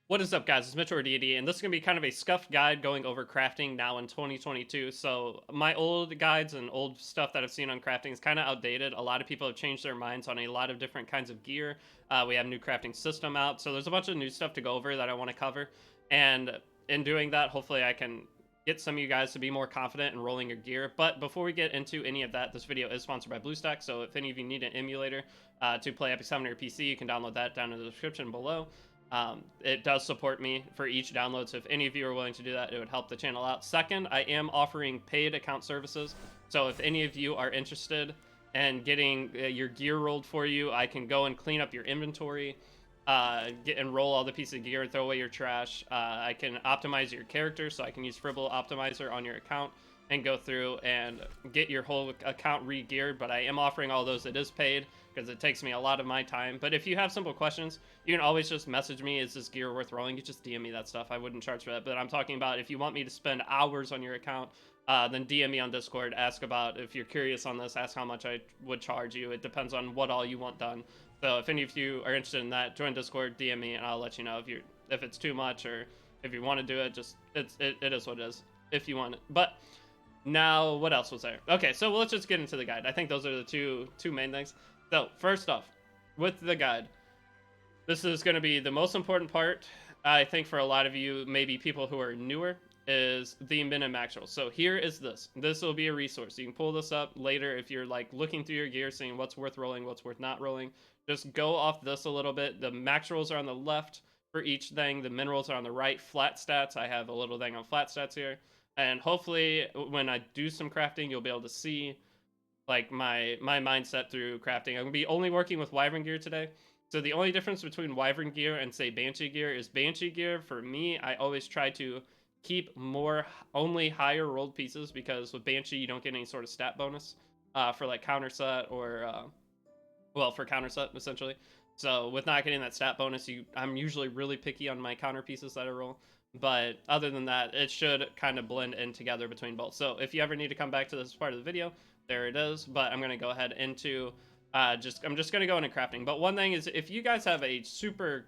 What is up, guys? It's Mitch or Deity, and this is going to be kind of a scuffed guide going over crafting now in 2022. So my old guides and old stuff that I've seen on crafting is kind of outdated. A lot of people have changed their minds on a lot of different kinds of gear. We have a new crafting system out, so there's a bunch of new stuff to go over that I want to cover. And in doing that, hopefully I can get some of you guys to be more confident in rolling your gear. But before we get into any of that, this video is sponsored by BlueStack, so if any of you need an emulator to play Epic 7 on your PC, you can download that down in the description below. It does support me for each download, so if any of you are willing to do that, it would help the channel out. Second, I am offering paid account services, so if any of you are interested in getting your gear rolled for you, I can go and clean up your inventory, get and roll all the pieces of gear and throw away your trash. I can optimize your character, so I can use Fribble Optimizer on your account and go through and get your whole account re-geared, but I am offering all those. It is paid because it takes me a lot of my time. But if you have simple questions, you can always just message me. Is this gear worth rolling? You just DM me that stuff. I wouldn't charge for that. But I'm talking about if you want me to spend hours on your account, then DM me on Discord. Ask about, if you're curious on this, ask how much I would charge you. It depends on what all you want done. So if any of you are interested in that, join Discord, DM me, and I'll let you know if it's too much, or if you want to do it. Just it is what it is if you want it. But now, what else was there? Okay, so let's just get into the guide. I think those are the two main things. So first off, with the guide, this is going to be the most important part, I think, for a lot of you, maybe people who are newer, is the min and max rolls. So here is this. This will be a resource. You can pull this up later if you're like looking through your gear, seeing what's worth rolling, what's worth not rolling. Just go off this a little bit. The max rolls are on the left for each thing. The min rolls are on the right. Flat stats, I have a little thing on flat stats here. And hopefully when I do some crafting, you'll be able to see like my mindset through crafting. I'm gonna be only working with Wyvern gear today. So the only difference between Wyvern gear and say Banshee gear is Banshee gear, for me, I always try to keep only higher rolled pieces, because with Banshee you don't get any sort of stat bonus for like counter set or well, for counter set essentially. So with not getting that stat bonus, I'm usually really picky on my counter pieces that I roll. But other than that, it should kind of blend in together between both. So if you ever need to come back to this part of the video, there it is. But I'm going to go ahead into I'm just going to go into crafting. But one thing is, if you guys have a super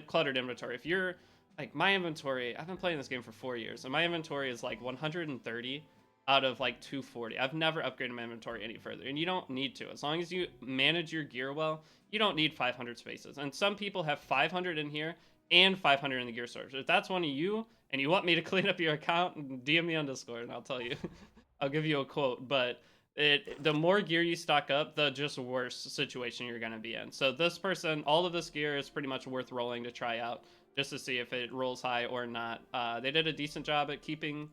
cluttered inventory, if you're like my inventory, I've been playing this game for 4 years, and my inventory is like 130 out of like 240. I've never upgraded my inventory any further, and you don't need to. As long as you manage your gear well, you don't need 500 spaces. And some people have 500 in here and 500 in the gear storage. If that's one of you and you want me to clean up your account, DM me on Discord and I'll tell you. I'll give you a quote. But the more gear you stock up, the just worse situation you're going to be in. So this person, all of this gear is pretty much worth rolling to try out, just to see if it rolls high or not. They did a decent job at keeping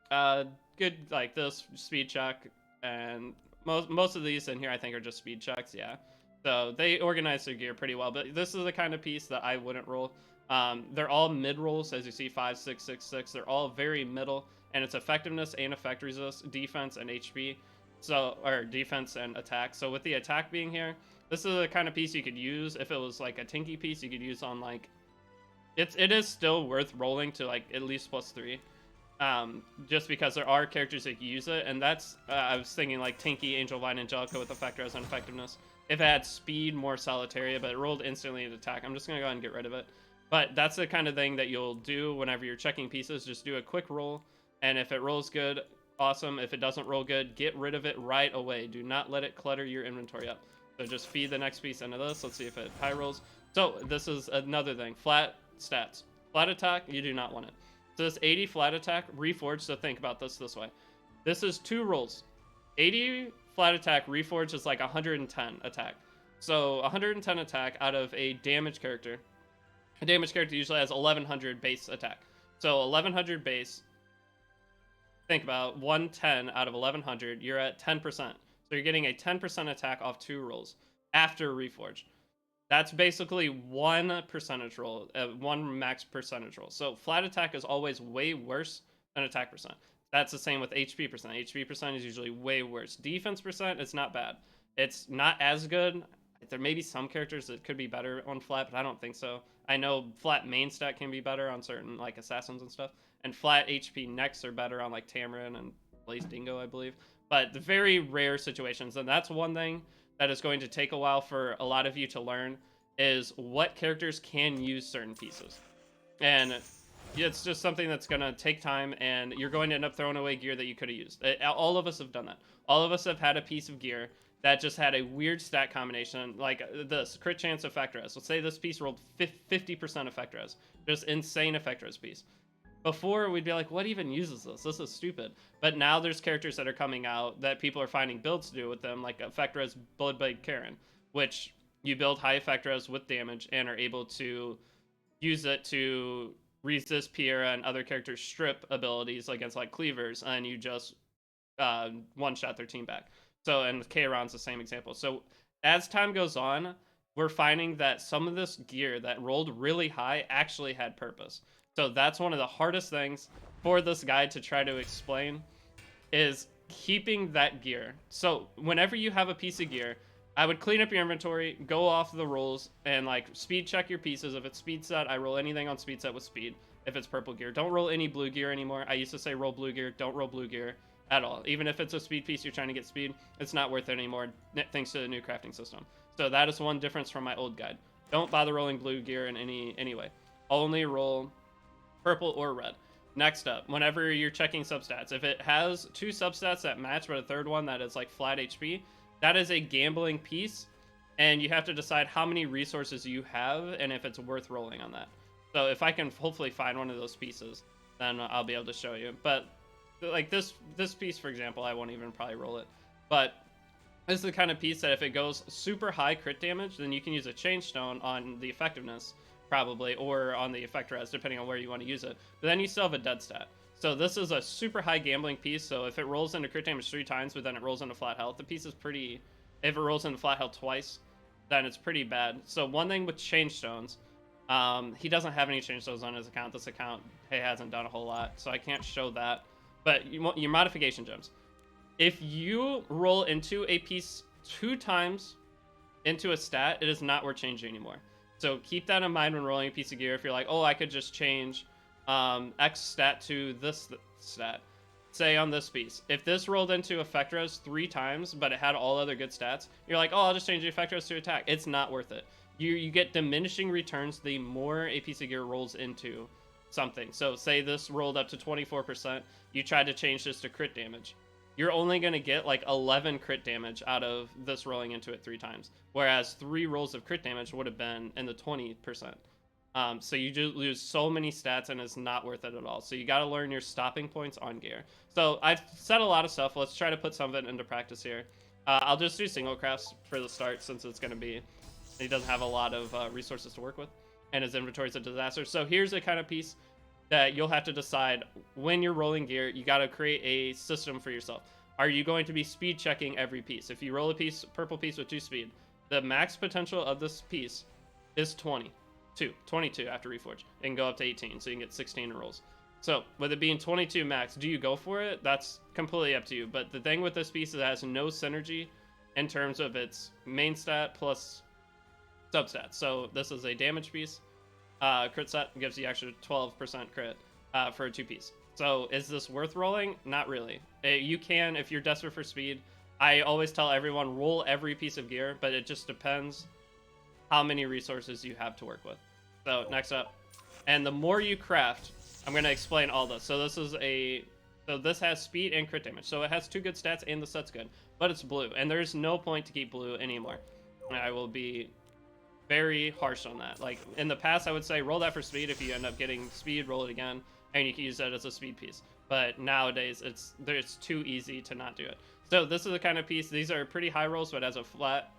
good, like this speed check, and most of these in here I think are just speed checks. Yeah, so they organize their gear pretty well. But this is the kind of piece that I wouldn't roll. They're all mid rolls, as you see, 5 6 6 6. They're all very middle, and it's effectiveness and effect resist, defense and HP, so, or defense and attack. So with the attack being here, this is the kind of piece you could use if it was like a tinky piece. You could use on like, it is still worth rolling to like at least +3. Just because there are characters that can use it, and that's I was thinking like Tinky, Angel Vine, Angelica with effect res and effectiveness. If it had speed, more Solitaria, but it rolled instantly into attack. I'm just gonna go ahead and get rid of it. But that's the kind of thing that you'll do whenever you're checking pieces. Just do a quick roll, and if it rolls good, awesome. If it doesn't roll good, get rid of it right away. Do not let it clutter your inventory up. So just feed the next piece into this. Let's see if it high rolls. So this is another thing. Flat stats. Flat attack, you do not want it. So this 80 flat attack, reforged, so think about this way. This is 2 rolls. 80 flat attack, reforged is like 110 attack. So 110 attack out of a damage character. A damage character usually has 1100 base attack. So 1100 base, think about 110 out of 1100, you're at 10%. So you're getting a 10% attack off 2 rolls after reforged. That's basically 1 percentage roll, 1 max percentage roll. So flat attack is always way worse than attack percent. That's the same with HP percent. HP percent is usually way worse. Defense percent, it's not bad. It's not as good. There may be some characters that could be better on flat, but I don't think so. I know flat main stat can be better on certain like assassins and stuff, and flat HP next are better on like Tamarin and Blaze Dingo, I believe. But the very rare situations, and that's one thing that is going to take a while for a lot of you to learn, is what characters can use certain pieces. And it's just something that's going to take time, and you're going to end up throwing away gear that you could have used. All of us have done that. All of us have had a piece of gear that just had a weird stat combination, like this crit chance effect res. Let's say this piece rolled 50% effect res, just insane effect res piece. Before, we'd be like, what even uses this? This is stupid. But now there's characters that are coming out that people are finding builds to do with them, like effect res Bloodblade Karen, which you build high effect res with damage and are able to use it to resist Piera and other characters' strip abilities against like cleavers, and you just one shot their team back. So, and Kayron's the same example. So as time goes on, we're finding that some of this gear that rolled really high actually had purpose. So that's one of the hardest things for this guide to try to explain, is keeping that gear. So whenever you have a piece of gear, I would clean up your inventory, go off the rolls, and like speed check your pieces. If it's speed set, I roll anything on speed set with speed. If it's purple gear, don't roll any blue gear anymore. I used to say roll blue gear, don't roll blue gear at all. Even if it's a speed piece you're trying to get speed, it's not worth it anymore thanks to the new crafting system. So that is one difference from my old guide. Don't bother rolling blue gear in any way. Only roll purple or red. Next up, whenever you're checking substats, if it has two substats that match but a third one that is like flat HP, that is a gambling piece, and you have to decide how many resources you have and if it's worth rolling on that. So if I can hopefully find one of those pieces, then I'll be able to show you. But like this piece, for example, I won't even probably roll it. But this is the kind of piece that if it goes super high crit damage, then you can use a change stone on the effectiveness, probably, or on the effect res, depending on where you want to use it. But then you still have a dead stat. So this is a super high gambling piece. So if it rolls into crit damage 3 times, but then it rolls into flat health, the piece is pretty... If it rolls into flat health twice, then it's pretty bad. So one thing with change stones, he doesn't have any change stones on his account. This account, he hasn't done a whole lot, so I can't show that. But your modification gems. If you roll into a piece 2 times into a stat, it is not worth changing anymore. So keep that in mind when rolling a piece of gear. If you're like, oh, I could just change X stat to this stat. Say on this piece, if this rolled into effect res 3 times, but it had all other good stats, you're like, oh, I'll just change the effect res to attack. It's not worth it. You get diminishing returns the more a piece of gear rolls into something. So say this rolled up to 24%, you tried to change this to crit damage. You're only going to get like 11 crit damage out of this rolling into it 3 times. Whereas 3 rolls of crit damage would have been in the 20%. So you do lose so many stats, and it's not worth it at all. So you got to learn your stopping points on gear. So I've said a lot of stuff. Let's try to put some of it into practice here. I'll just do single crafts for the start, since it's going to be... He doesn't have a lot of resources to work with, and his inventory is a disaster. So here's the kind of piece that you'll have to decide when you're rolling gear. You got to create a system for yourself. Are you going to be speed checking every piece? If you roll a purple piece with 2 speed, the max potential of this piece is 22 after reforge. It can go up to 18, so you can get 16 rolls. So with it being 22 max, do you go for it? That's completely up to you. But the thing with this piece is it has no synergy in terms of its main stat plus substats. So this is a damage piece. Crit set gives you extra 12% crit for a 2 piece. So is this worth rolling? Not really. You can if you're desperate for speed. I always tell everyone, roll every piece of gear, but it just depends how many resources you have to work with. So next up, and the more you craft, I'm going to explain all this. So this has speed and crit damage. So it has 2 good stats and the set's good, but it's blue, and there's no point to keep blue anymore. I will be very harsh on that. Like in the past, I would say roll that for speed. If you end up getting speed, roll it again, and you can use that as a speed piece. But nowadays, it's too easy to not do it. So this is the kind of piece. These are pretty high rolls, but it has a flat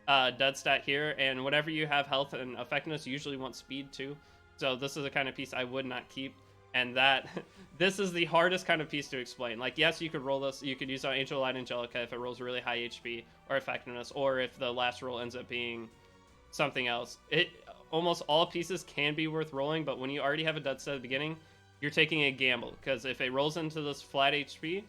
dead stat here, and whenever you have health and effectiveness, you usually want speed too. So this is the kind of piece I would not keep, and that this is the hardest kind of piece to explain. Like, yes, you could roll this, you could use our Angel Light Angelica if it rolls really high HP or effectiveness, or if the last roll ends up being something else. Almost all pieces can be worth rolling, but when you already have a dead stat at the beginning, you're taking a gamble, because if it rolls into this flat HP,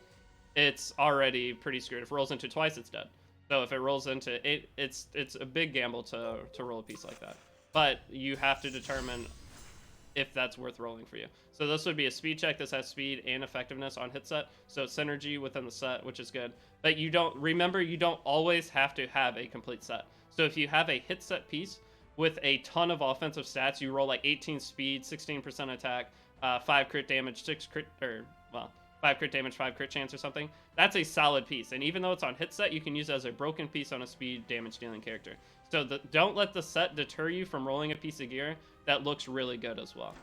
it's already pretty screwed. If it rolls into twice, it's dead. So if it rolls into it, it's a big gamble to roll a piece like that. But you have to determine if that's worth rolling for you. So this would be a speed check. This has speed and effectiveness on hit set, so synergy within the set, which is good. But you don't always have to have a complete set. So if you have a hit set piece, with a ton of offensive stats. You roll like 18 speed, 16% attack, 5 crit damage, 6 crit, or, well, 5 crit damage, 5 crit chance or something. That's a solid piece. And even though it's on hit set, you can use it as a broken piece on a speed damage dealing character. So don't let the set deter you from rolling a piece of gear that looks really good as well.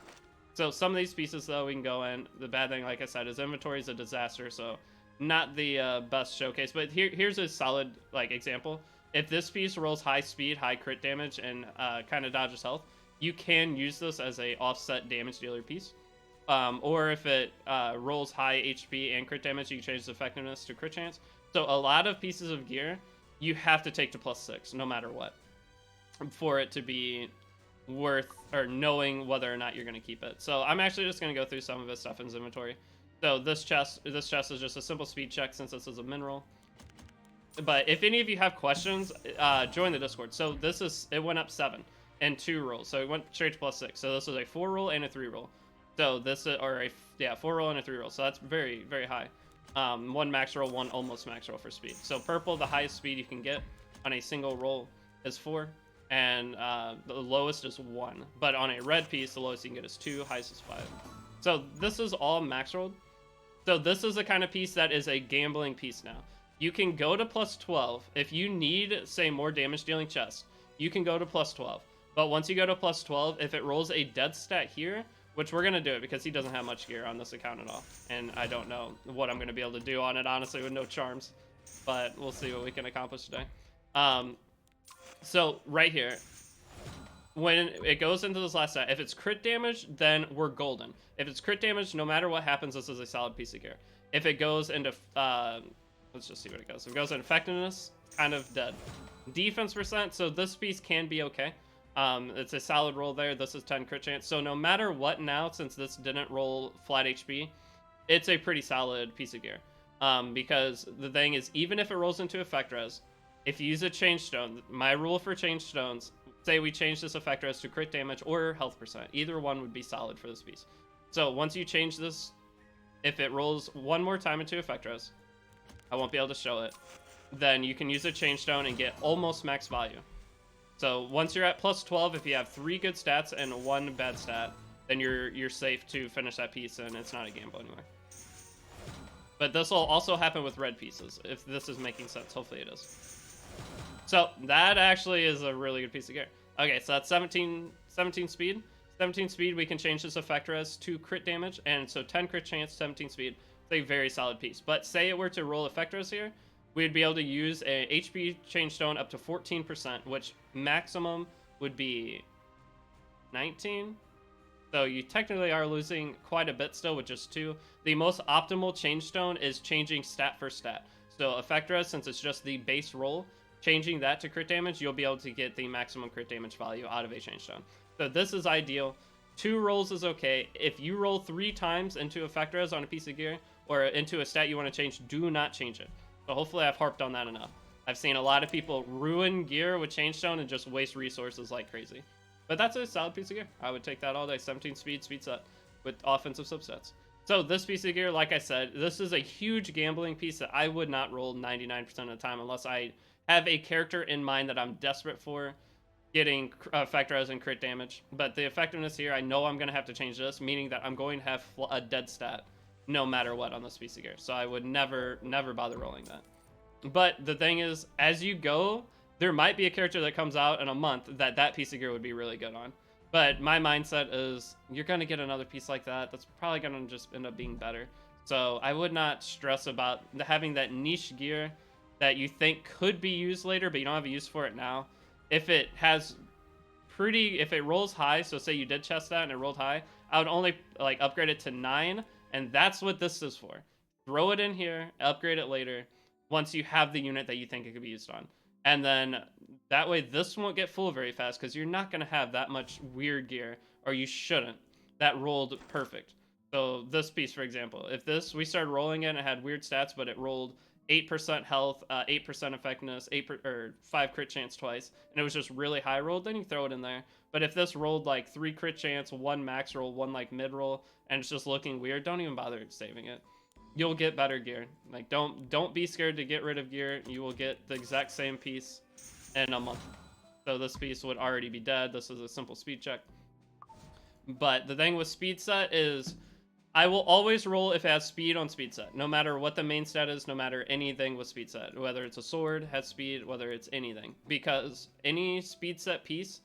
So some of these pieces, though, we can go in. The bad thing, like I said, is inventory is a disaster, so not the best showcase. But here's a solid like example. If this piece rolls high speed, high crit damage, and kind of dodges health, you can use this as a offset damage dealer piece. Or if it rolls high HP and crit damage, you can change its effectiveness to crit chance. So a lot of pieces of gear you have to take to +6 no matter what for it to be worth or knowing whether or not you're going to keep it. So I'm actually just going to go through some of his stuff in his inventory. So this chest is just a simple speed check since this is a mineral. But if any of you have questions, join the Discord. So it went up 7 and 2 rolls. So it went straight to +6. So this is a 4 roll and a 3 roll. So this is, 4 roll and a 3 roll. So that's very, very high. 1 max roll, 1 almost max roll for speed. So purple, the highest speed you can get on a single roll is 4. And the lowest is 1. But on a red piece, the lowest you can get is 2, highest is 5. So this is all max rolled. So this is the kind of piece that is a gambling piece now. You can go to +12. If you need, say, more damage dealing chest, you can go to +12. But once you go to +12, if it rolls a dead stat here, which we're going to do it because he doesn't have much gear on this account at all. And I don't know what I'm going to be able to do on it, honestly, with no charms. But we'll see what we can accomplish today. So right here, when it goes into this last set, if it's crit damage, then we're golden. If it's crit damage, no matter what happens, this is a solid piece of gear. If it goes into, let's just see what it goes. If it goes into effectiveness, kind of dead. Defense %, so this piece can be okay. It's a solid roll there. This is 10 crit chance. So no matter what now, since this didn't roll flat HP, it's a pretty solid piece of gear. Because the thing is, even if it rolls into effect res, if you use a change stone, my rule for change stones, say we change this effect res to crit damage or health %, either one would be solid for this piece. So once you change this, if it rolls one more time into effect res, I won't be able to show it, then you can use a change stone and get almost max value. So once you're at +12, if you have 3 good stats and 1 bad stat, then you're safe to finish that piece and it's not a gamble anymore. But this will also happen with red pieces, if this is making sense. Hopefully it is. So that actually is a really good piece of gear. Okay, so that's 17 speed. 17 speed, we can change this effect res to crit damage, and so 10 crit chance, 17 speed. It's a very solid piece. But say it were to roll effect res here, we'd be able to use a HP change stone up to 14%, which maximum would be 19. So you technically are losing quite a bit still with just 2. The most optimal change stone is changing stat for stat. So effect res, since it's just the base roll, changing that to crit damage, you'll be able to get the maximum crit damage value out of a change stone. So this is ideal. 2 rolls is okay. If you roll 3 times into effect res on a piece of gear or into a stat you want to change, do not change it. So hopefully I've harped on that enough. I've seen a lot of people ruin gear with change stone and just waste resources like crazy. But that's a solid piece of gear. I would take that all day. 17 speed set with offensive subsets. So this piece of gear, like I said, this is a huge gambling piece that I would not roll 99% of the time unless I have a character in mind that I'm desperate for getting effect res and crit damage. But the effectiveness here, I know I'm going to have to change this, meaning that I'm going to have a dead stat no matter what on this piece of gear. So I would never bother rolling that. But the thing is, as you go, there might be a character that comes out in a month that piece of gear would be really good on. But my mindset is, you're going to get another piece like that. That's probably going to just end up being better. So I would not stress about having that niche gear that you think could be used later, but you don't have a use for it now. If it rolls high, so say you did chest that and it rolled high, I would only like upgrade it to 9, and that's what this is for. Throw it in here, upgrade it later, once you have the unit that you think it could be used on. And then that way this won't get full very fast because you're not going to have that much weird gear, or you shouldn't, that rolled perfect. So this piece, for example, if we started rolling it and it had weird stats, but it rolled 8% health, 8% effectiveness, 5 crit chance twice, and it was just really high rolled, then you throw it in there. But if this rolled like 3 crit chance, 1 max roll, 1 like mid roll, and it's just looking weird, don't even bother saving it. You'll get better gear. Like don't be scared to get rid of gear. You will get the exact same piece in a month. So this piece would already be dead. This is a simple speed check. But the thing with speed set is I will always roll if it has speed on speed set, no matter what the main stat is, no matter anything with speed set, whether it's a sword, has speed, whether it's anything, because any speed set piece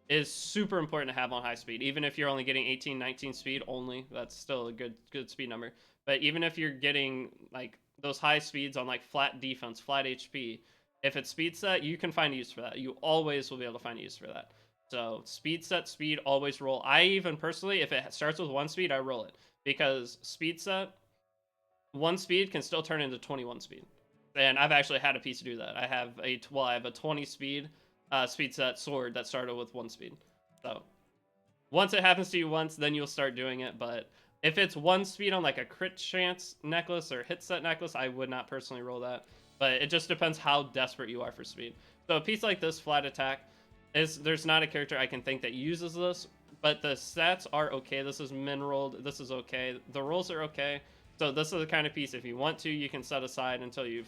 is super important to have on high speed. Even if you're only getting 18, 19 speed only, that's still a good speed number. But even if you're getting like those high speeds on like flat defense, flat HP, if it's speed set, you can find use for that. You always will be able to find use for that. So speed set, speed, always roll. I even personally, if it starts with 1 speed, I roll it. Because speed set, 1 speed can still turn into 21 speed. And I've actually had a piece to do that. I have a 20 speed speed set sword that started with 1 speed. So once it happens to you once, then you'll start doing it. But if it's 1 speed on like a crit chance necklace or hit set necklace, I would not personally roll that. But it just depends how desperate you are for speed. So a piece like this, flat attack, there's not a character I can think that uses this, but the stats are okay. This is min-rolled. This is okay. The rolls are okay. So this is the kind of piece, if you want to, you can set aside until you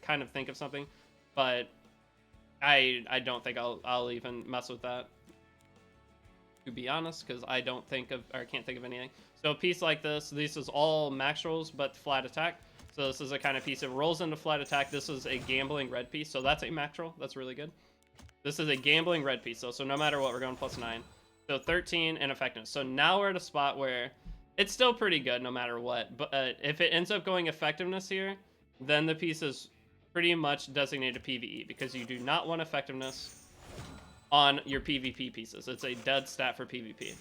kind of think of something. But I don't think I'll even mess with that, to be honest, because I don't think of, or I can't think of anything. So a piece like this is all max rolls, but flat attack. So this is a kind of piece that rolls into flat attack. This is a gambling red piece, so that's a max roll. That's really good. This is a gambling red piece, so no matter what, we're going +9. So 13 and effectiveness. So now we're at a spot where it's still pretty good no matter what. But if it ends up going effectiveness here, then the piece is pretty much designated PvE, because you do not want effectiveness on your PvP pieces. It's a dead stat for PvP.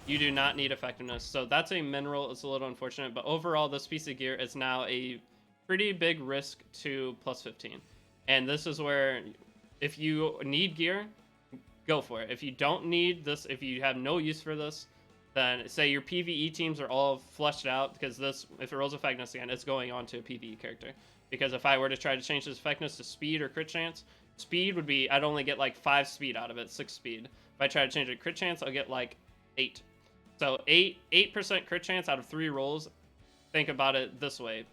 You do not need effectiveness. So that's a mineral. It's a little unfortunate, but overall this piece of gear is now a pretty big risk to +15. And this is where, if you need gear, go for it. If you don't need this, if you have no use for this, then say your PvE teams are all fleshed out, because this, if it rolls effectiveness again, it's going on to a PvE character. Because if I were to try to change this effectiveness to speed or crit chance, speed would be, I'd only get like 5 speed out of it, 6 speed. If I try to change it to crit chance, I'll get like 8. So 8% crit chance out of 3 rolls. Think about it this way.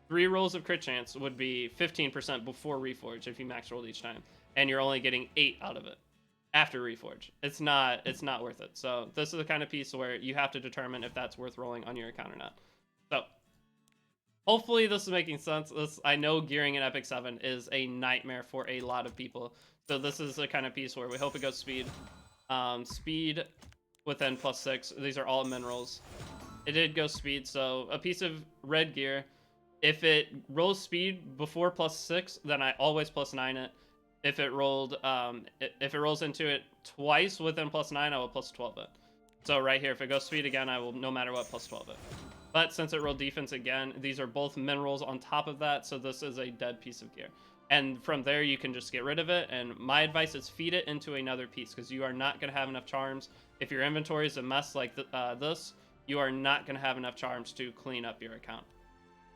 3 rolls of crit chance would be 15% before Reforge if you max rolled each time. And you're only getting 8 out of it after Reforge. It's not worth it. So this is the kind of piece where you have to determine if that's worth rolling on your account or not. So hopefully this is making sense. I know gearing in Epic 7 is a nightmare for a lot of people. So this is the kind of piece where we hope it goes speed. Speed within +6. These are all minerals. It did go speed, so a piece of red gear, if it rolls speed before +6, then I always +9 it. If it rolled, if it rolls into it twice within +9, I will +12 it. So right here, if it goes speed again, I will, no matter what, +12 it. But since it rolled defense again, these are both minerals on top of that, so this is a dead piece of gear. And from there, you can just get rid of it, and my advice is feed it into another piece, because you are not going to have enough charms. If your inventory is a mess like this, you are not going to have enough charms to clean up your account.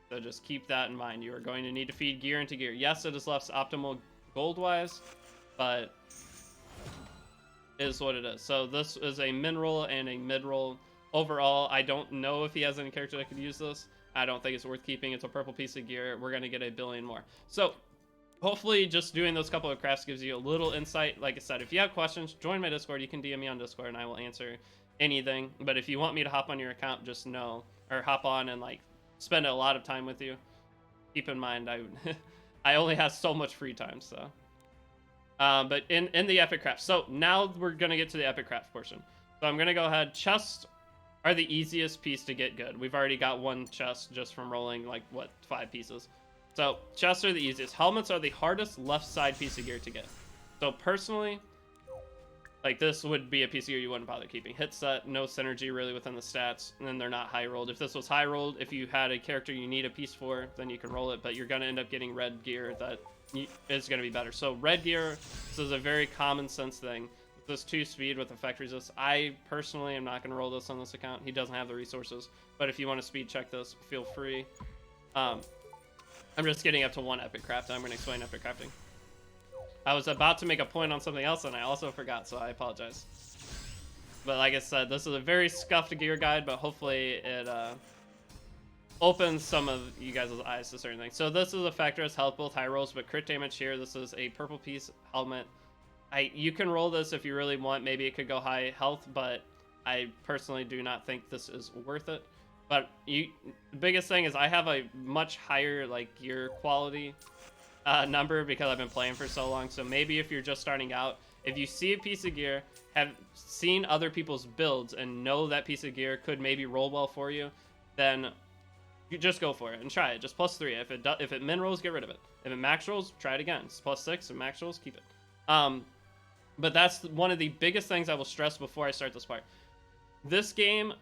So just keep that in mind. You are going to need to feed gear into gear. Yes, it is less optimal gold-wise, but is what it is. So this is a min-roll and a mid-roll. Overall, I don't know if he has any character that could use this. I don't think it's worth keeping. It's a purple piece of gear. We're going to get a billion more. So hopefully just doing those couple of crafts gives you a little insight. Like I said, if you have questions, join my Discord. You can DM me on Discord and I will answer anything. But if you want me to hop on your account, just know, or hop on and like spend a lot of time with you, keep in mind I only have so much free time. So but in the epic craft, so now we're gonna get to the epic craft portion. So I'm gonna go ahead. Chests are the easiest piece to get good. We've already got 1 chest just from rolling like what, 5 pieces. So chests are the easiest. Helmets are the hardest left side piece of gear to get. So personally, like this would be a piece of gear you wouldn't bother keeping. Hit set, no synergy really within the stats, and then they're not high rolled. If this was high rolled, if you had a character you need a piece for, then you can roll it, but you're gonna end up getting red gear that is gonna be better. So red gear, this is a very common sense thing. This 2 speed with effect resist. I personally am not gonna roll this on this account. He doesn't have the resources, but if you want to speed check this, feel free. I'm just getting up to 1 epic craft, and I'm gonna explain epic crafting. I was about to make a point on something else, and I also forgot, so I apologize. But like I said, this is a very scuffed gear guide, but hopefully it opens some of you guys' eyes to certain things. So this is a factor as health, both high rolls, but crit damage here. This is a purple piece helmet. You can roll this if you really want. Maybe it could go high health, but I personally do not think this is worth it. But the biggest thing is I have a much higher like gear quality number because I've been playing for so long. So maybe if you're just starting out, if you see a piece of gear, have seen other people's builds, and know that piece of gear could maybe roll well for you, then you just go for it and try it. Just +3. If it min rolls, get rid of it. If it max rolls, try it again. It's +6. If max rolls, keep it. But that's one of the biggest things I will stress before I start this part. This game,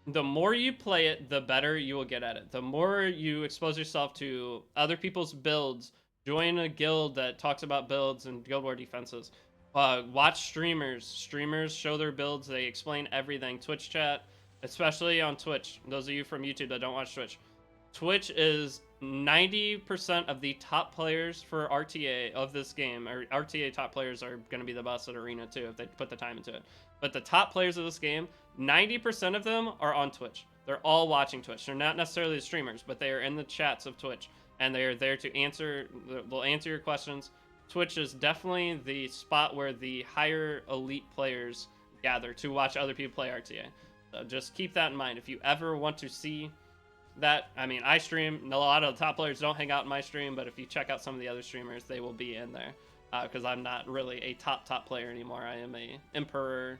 the more you play it, the better you will get at it. The more you expose yourself to other people's builds, join a guild that talks about builds and Guild War defenses. Watch streamers. Streamers show their builds. They explain everything. Twitch chat, especially on Twitch. Those of you from YouTube that don't watch Twitch. Twitch is 90% of the top players for RTA of this game, or RTA top players are going to be the best at Arena too if they put the time into it. But the top players of this game, 90% of them are on Twitch. They're all watching Twitch. They're not necessarily the streamers, but they are in the chats of Twitch, and they are there to answer. They'll answer your questions. Twitch is definitely the spot where the higher elite players gather to watch other people play RTA. So just keep that in mind. If you ever want to see that, I mean, I stream. A lot of the top players don't hang out in my stream, but if you check out some of the other streamers, they will be in there. Because I'm not really a top player anymore. I am a Emperor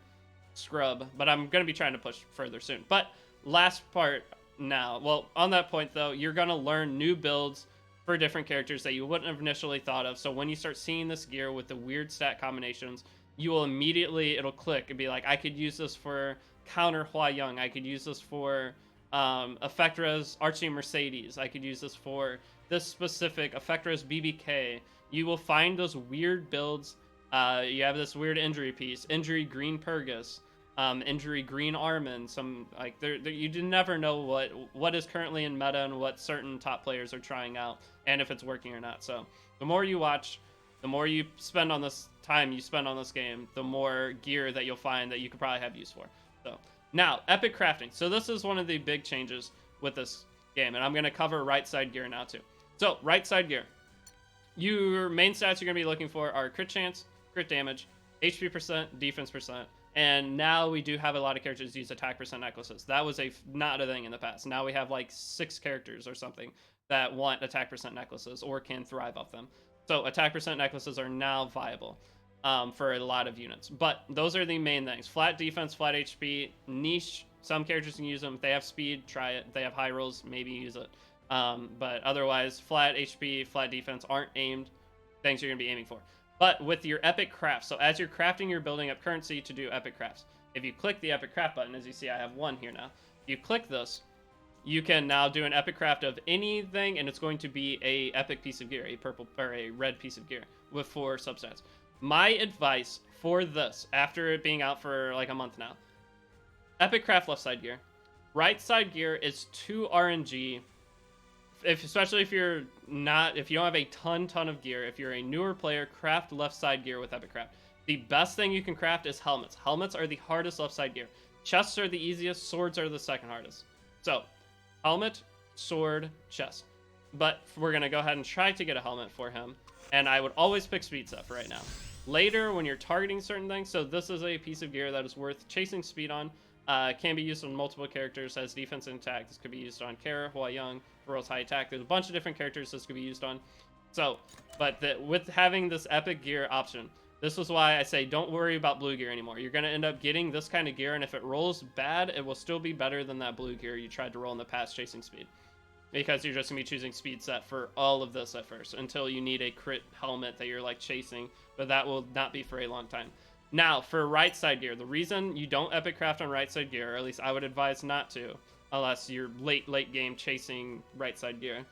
scrub, but I'm going to be trying to push further soon. But last part now. Well, on that point, though, you're going to learn new builds for different characters that you wouldn't have initially thought of. So when you start seeing this gear with the weird stat combinations, you will immediately, it'll click and be like, I could use this for counter Hua Young. I could use this for Effectra's Archie Mercedes. I could use this for this specific Effectra's BBK. You will find those weird builds. You have this weird injury piece, injury green Purgus, injury green Armin. Some like you never know what is currently in meta and what certain top players are trying out, and if it's working or not. So the more you watch, the more you spend on this time you spend on this game, the more gear that you'll find that you could probably have use for. So now, epic crafting. So this is one of the big changes with this game, and I'm going to cover right side gear now too. So right side gear. Your main stats you're going to be looking for are crit chance, crit damage, HP percent, defense percent, and now we do have a lot of characters use attack percent necklaces. That was not a thing in the past. Now we have like 6 characters or something that want attack percent necklaces or can thrive off them. So attack percent necklaces are now viable for a lot of units. But those are the main things. Flat defense, flat HP, niche. Some characters can use them. If they have speed, try it. If they have high rolls, maybe use it. But otherwise, flat HP, flat defense aren't aimed things you're going to be aiming for. But with your epic crafts, so as you're crafting, you're building up currency to do epic crafts. If you click the epic craft button, as you see, I have one here now. If you click this, you can now do an epic craft of anything, and it's going to be a epic piece of gear, a purple or a red piece of gear with 4 substats. My advice for this, after it being out for like a month now, epic craft left side gear. Right side gear is 2 RNG. Especially if you don't have a ton of gear, if you're a newer player, craft left side gear with epic craft. The best thing you can craft is helmets. Helmets are the hardest left side gear. Chests are the easiest, swords are the second hardest. So, helmet, sword, chest. But we're going to go ahead and try to get a helmet for him, and I would always pick speed set for right now. Later, when you're targeting certain things, so this is a piece of gear that is worth chasing speed on. Can be used on multiple characters as defense and attack. This could be used on Kara, Hua Young, Rolls High Attack. There's a bunch of different characters this could be used on. So, but with having this epic gear option, this is why I say don't worry about blue gear anymore. You're going to end up getting this kind of gear, and if it rolls bad, it will still be better than that blue gear you tried to roll in the past chasing speed. Because you're just going to be choosing speed set for all of this at first, until you need a crit helmet that you're like chasing, but that will not be for a long time. Now, for right side gear, the reason you don't epic craft on right side gear, or at least I would advise not to, unless you're late game chasing right side gear,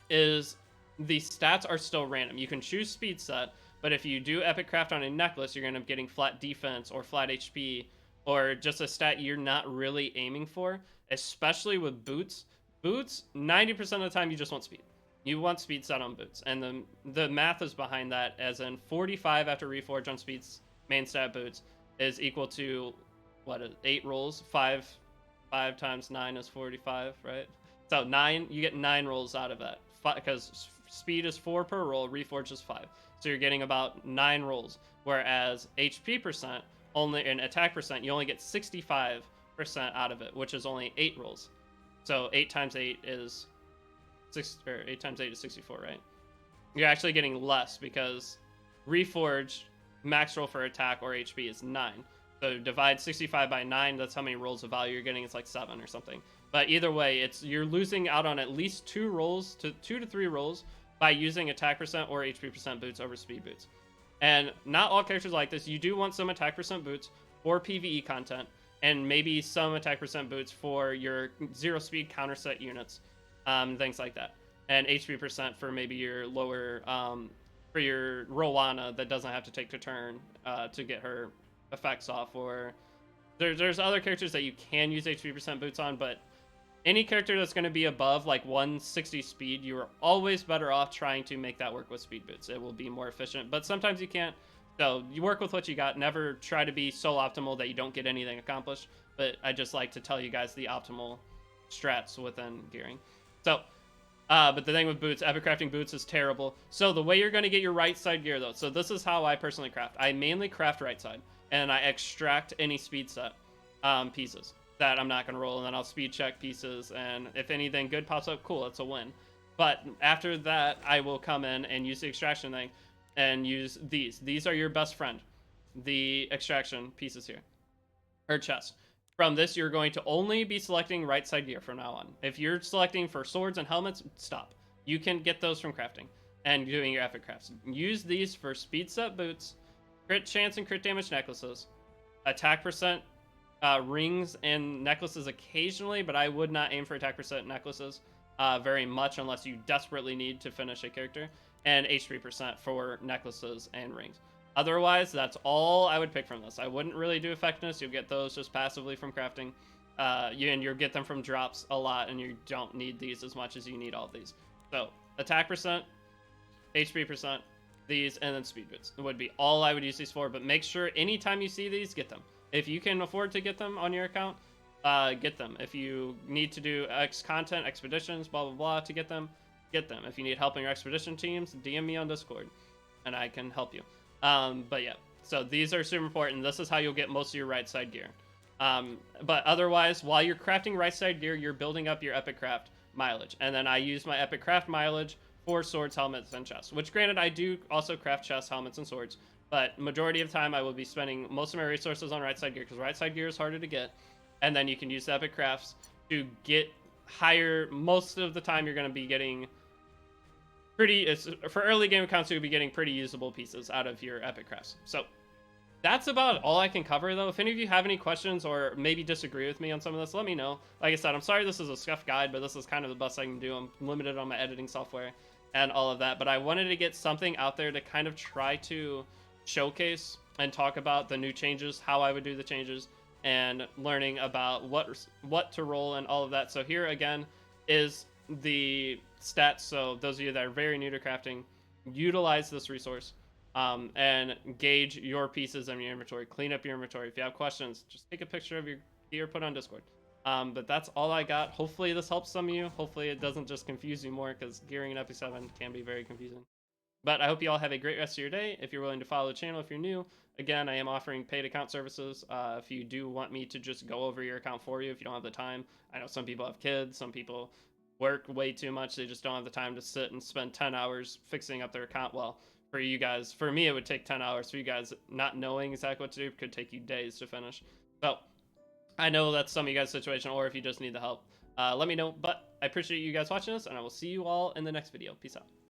is the stats are still random. You can choose speed set, but if you do epic craft on a necklace, you're going to end up getting flat defense or flat HP, or just a stat you're not really aiming for, especially with boots. Boots, 90% of the time you just want speed. You want speed set on boots, and the math is behind that, as in 45 after reforge on speed's main stat boots is equal to, what, 8 rolls? 5 times 9 is 45, right? So you get 9 rolls out of that, because speed is 4 per roll, reforge is 5. So you're getting about 9 rolls. Whereas HP percent, only in attack percent, you only get 65% out of it, which is only 8 rolls. So 8 times 8 is 8 times 8 is 64, right? You're actually getting less because reforge max roll for attack or HP is 9. So divide 65 by 9, that's how many rolls of value you're getting. It's like 7 or something. But either way, you're losing out on at least 2 to 3 rolls by using attack percent or HP percent boots over speed boots. And not all characters like this. You do want some attack percent boots for PvE content, and maybe some attack percent boots for your 0 speed counter set units, things like that. And HP percent for maybe your lower, for your Rowana that doesn't have to take a turn to get her effects off. Or there's other characters that you can use HP percent boots on, but any character that's going to be above like 160 speed, you are always better off trying to make that work with speed boots. It will be more efficient, but sometimes you can't. So you work with what you got. Never try to be so optimal that you don't get anything accomplished. But I just like to tell you guys the optimal strats within gearing. So, but the thing with boots, epic crafting boots is terrible. So the way you're going to get your right side gear though, so this is how I personally craft. I mainly craft right side, and I extract any speed set pieces that I'm not going to roll, and then I'll speed check pieces, and if anything good pops up, cool, it's a win. But after that, I will come in and use the extraction thing and use these. These are your best friend, the extraction pieces here, or chest. From this, you're going to only be selecting right side gear from now on. If you're selecting for swords and helmets, stop. You can get those from crafting and doing your epic crafts. Use these for speed set boots, crit chance and crit damage necklaces, attack percent rings and necklaces occasionally, but I would not aim for attack percent necklaces very much unless you desperately need to finish a character, and HP percent for necklaces and rings. Otherwise, that's all I would pick from this. I wouldn't really do effectiveness. You'll get those just passively from crafting. And you'll get them from drops a lot, and you don't need these as much as you need all of these. So attack percent, HP percent, these, and then speed boots. It would be all I would use these for, but make sure anytime you see these, get them. If you can afford to get them on your account, get them. If you need to do X content, expeditions, blah, blah, blah to get them, get them. If you need help in your expedition teams, DM me on Discord, and I can help you. But yeah, so these are super important. This is how you'll get most of your right side gear. But otherwise, while you're crafting right side gear, you're building up your epic craft mileage. And then I use my epic craft mileage for swords, helmets, and chests. Which, granted, I do also craft chests, helmets, and swords. But majority of the time, I will be spending most of my resources on right side gear, because right side gear is harder to get. And then you can use the epic crafts to get higher. Most of the time, you're going to be getting for early game accounts, you'll be getting pretty usable pieces out of your epic crafts. So that's about all I can cover, though. If any of you have any questions or maybe disagree with me on some of this, let me know. Like I said, I'm sorry this is a scuff guide, but this is kind of the best I can do. I'm limited on my editing software and all of that, but I wanted to get something out there to kind of try to showcase and talk about the new changes, how I would do the changes, and learning about what to roll and all of that. So here again is the stats. So those of you that are very new to crafting, utilize this resource and gauge your pieces in your inventory. Clean up your inventory. If you have questions, just take a picture of your gear, put on Discord. But that's all I got. Hopefully this helps some of you. Hopefully it doesn't just confuse you more, because gearing in Epic 7 can be very confusing. But I hope you all have a great rest of your day. If you're willing to follow the channel, if you're new, again, I am offering paid account services. If you do want me to just go over your account for you, if you don't have the time. I know some people have kids, some people work way too much. They just don't have the time to sit and spend 10 hours fixing up their account. Well, for you guys, for me, it would take 10 hours. For you guys, not knowing exactly what to do could take you days to finish. So I know that's some of you guys' situation, or if you just need the help, let me know. But I appreciate you guys watching this, and I will see you all in the next video. Peace out.